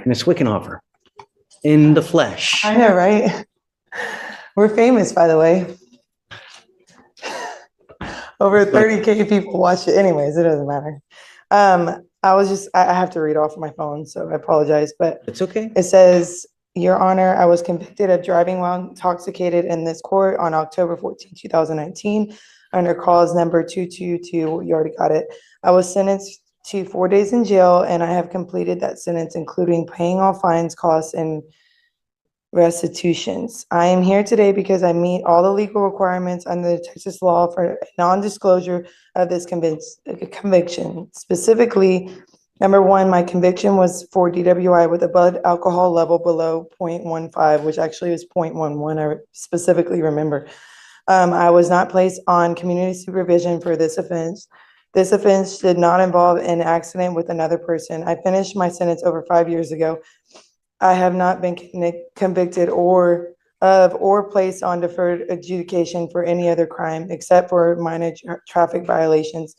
Miss Wickenhofer, in the flesh. I know, right? We're famous, by the way. Over 30K people watch it. Anyways, it doesn't matter. I have to read off my phone, so I apologize, but It's okay. it says, Your Honor, I was convicted of driving while intoxicated in this court on October 14, 2019, under cause number 222. You already got it. I was sentenced to 4 days in jail, and I have completed that sentence, including paying all fines, costs, and restitutions. I am here today because I meet all the legal requirements under the Texas law for non-disclosure of this conviction. Specifically, number one, my conviction was for DWI with a blood alcohol level below 0.15, which actually was 0.11. I specifically remember. I was not placed on community supervision for this offense. This offense did not involve an accident with another person. I finished my sentence over 5 years ago. I have not been convicted or placed on deferred adjudication for any other crime except for minor traffic violations.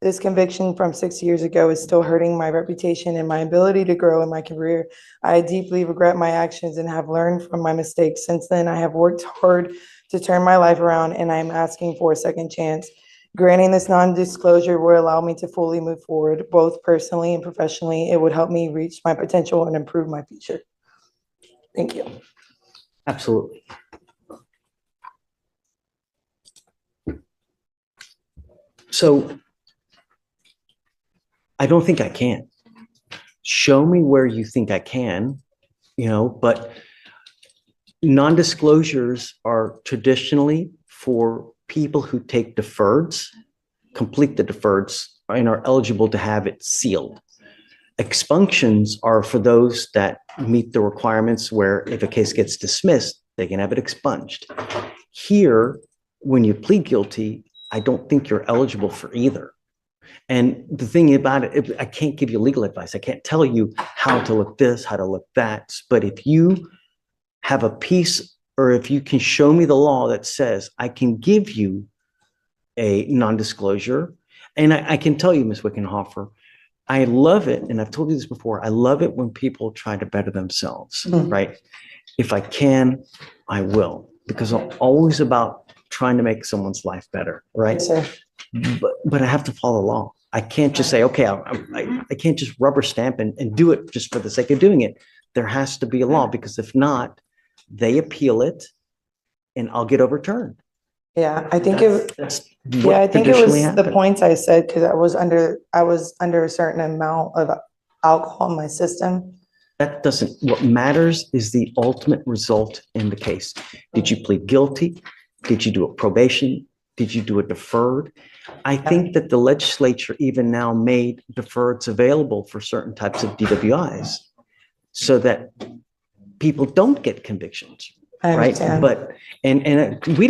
This conviction from 6 years ago is still hurting my reputation and my ability to grow in my career. I deeply regret my actions and have learned from my mistakes. Since then, I have worked hard to turn my life around, and I am asking for a second chance. Granting this non-disclosure will allow me to fully move forward, both personally and professionally. It would help me reach my potential and improve my future. Thank you. Absolutely. So I don't think I can. Show me where you think I can, but non-disclosures are traditionally for people who take deferreds, complete the deferreds, and are eligible to have it sealed. Expunctions are for those that meet the requirements where if a case gets dismissed, they can have it expunged. Here, when you plead guilty, I don't think you're eligible for either. And the thing about it, I can't give you legal advice. I can't tell you how to look this, how to look that. But if you have a piece, or if you can show me the law that says I can give you a non-disclosure, and I can tell you, Ms. Wickenhofer, I love it, and I've told you this before, I love it when people try to better themselves, right? If I can, I will, because I'm always about trying to make someone's life better, right? Yes, But I have to follow the law. I can't just say, okay, I can't just rubber stamp and do it just for the sake of doing it. There has to be a law, because if not, they appeal it and I'll get overturned. Yeah, I think it was traditionally the happens. points I said, because I was under a certain amount of alcohol in my system. That doesn't, what matters is the ultimate result in the case. Did you plead guilty? Did you do a probation? Did you do a deferred? I think that the legislature even now made deferreds available for certain types of DWIs so that people don't get convictions, right? But, and we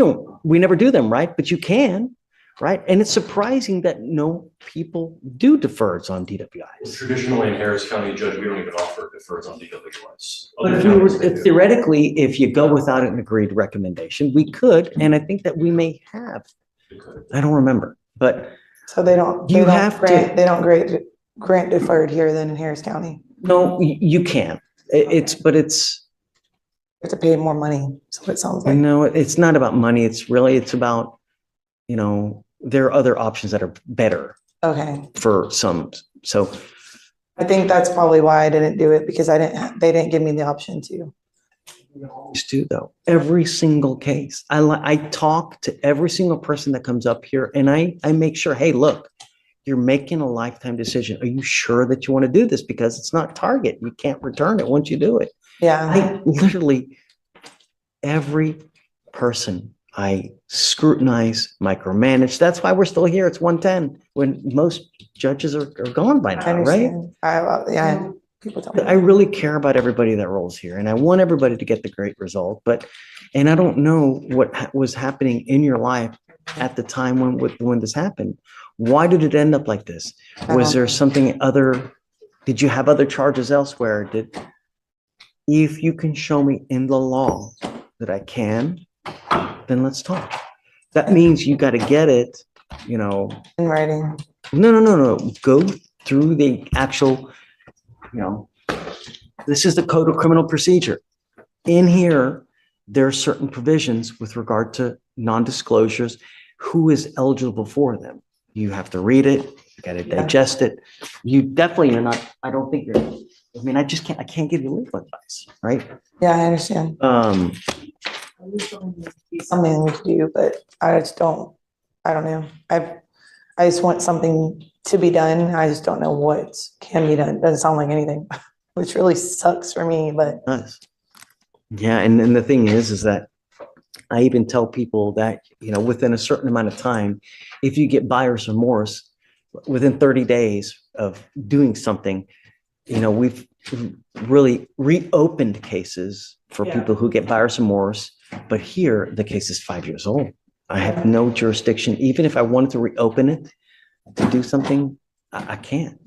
never do them, right? But you can, right? And it's surprising that no people do deferreds on DWIs. Traditionally in Harris County, Judge, we don't even offer deferreds on DWIs. But theoretically, if you go without an agreed recommendation, we could, and I think that we may have. I don't remember, but so they don't grant deferred here then in Harris County. No, you can. You have to pay more money. So it sounds like. No, it's not about money. It's about, there are other options that are better. Okay. For some. So I think that's probably why I didn't do it, because they didn't give me the option to. We always do, though. Every single case. I talk to every single person that comes up here, and I make sure, hey, look, you're making a lifetime decision. Are you sure that you want to do this? Because it's not Target. You can't return it once you do it. Yeah. I literally, every person I scrutinize, micromanage. That's why we're still here. It's 1:10 when most judges are gone by now, right? Yeah. People tell me. I really care about everybody that rolls here, and I want everybody to get the great result. And I don't know what was happening in your life at the time when this happened. Why did it end up like this? Was there something other? Did you have other charges elsewhere? If you can show me in the law that I can, then let's talk. That means you got to get it, in writing. No. Go through the actual, This is the Code of Criminal Procedure. In here, there are certain provisions with regard to non-disclosures, who is eligible for them. You have to read it, you got to digest it. You definitely are not, I don't think you're, I mean, I can't give you legal advice, right? Yeah, I understand. Something we could do, but I just don't, I don't know. I just want something to be done. I just don't know what can be done. Doesn't sound like anything, which really sucks for me, but Nice. Yeah, and then the thing is that I even tell people that, within a certain amount of time, if you get buyer's remorse, within 30 days of doing something, we've really reopened cases for people who get buyer's remorse. But here, the case is 5 years old. I have no jurisdiction. Even if I wanted to reopen it to do something, I can't.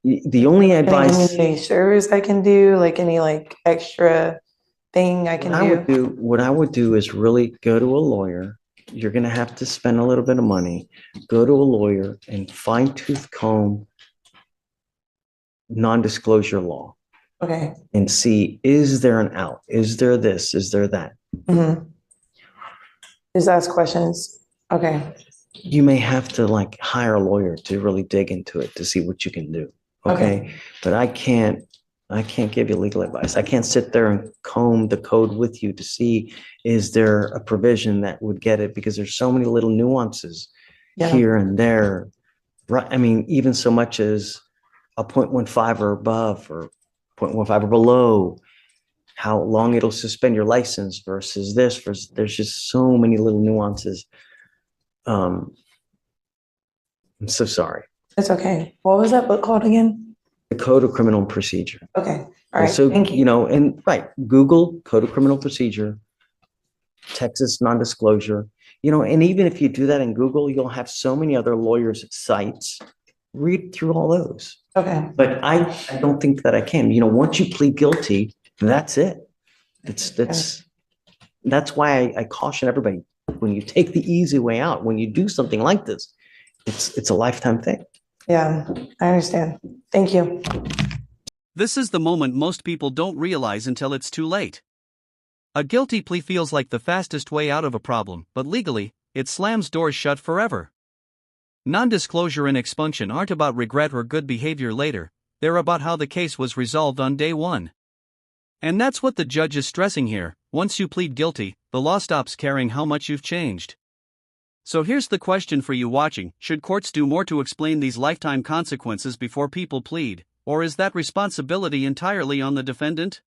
The only advice. Any service I can do, like any extra thing I can do. What I would do is really go to a lawyer. You're going to have to spend a little bit of money. Go to a lawyer and fine tooth comb non-disclosure law. Okay. And see, is there an out? Is there this? Is there that? Mm-hmm. Just ask questions. Okay. You may have to hire a lawyer to really dig into it to see what you can do. Okay. But I can't give you legal advice. I can't sit there and comb the code with you to see, is there a provision that would get it? Because there's so many little nuances here and there. Right. I mean, even so much as a 0.15 or above or 0.15 or below, how long it'll suspend your license versus this, there's just so many little nuances. I'm so sorry. It's okay. What was that book called again? The Code of Criminal Procedure. Okay. All right. So, thank you. and Google Code of Criminal Procedure, Texas non-disclosure, and even if you do that in Google, you'll have so many other lawyers' sites. Read through all those. Okay. But I don't think that I can. Once you plead guilty, that's it. That's why I caution everybody, when you take the easy way out, when you do something like this, it's a lifetime thing. Yeah, I understand. Thank you. This is the moment most people don't realize until it's too late. A guilty plea feels like the fastest way out of a problem, but legally, it slams doors shut forever. Non-disclosure and expunction aren't about regret or good behavior later, they're about how the case was resolved on day one. And that's what the judge is stressing here: once you plead guilty, the law stops caring how much you've changed. So here's the question for you watching: should courts do more to explain these lifetime consequences before people plead, or is that responsibility entirely on the defendant?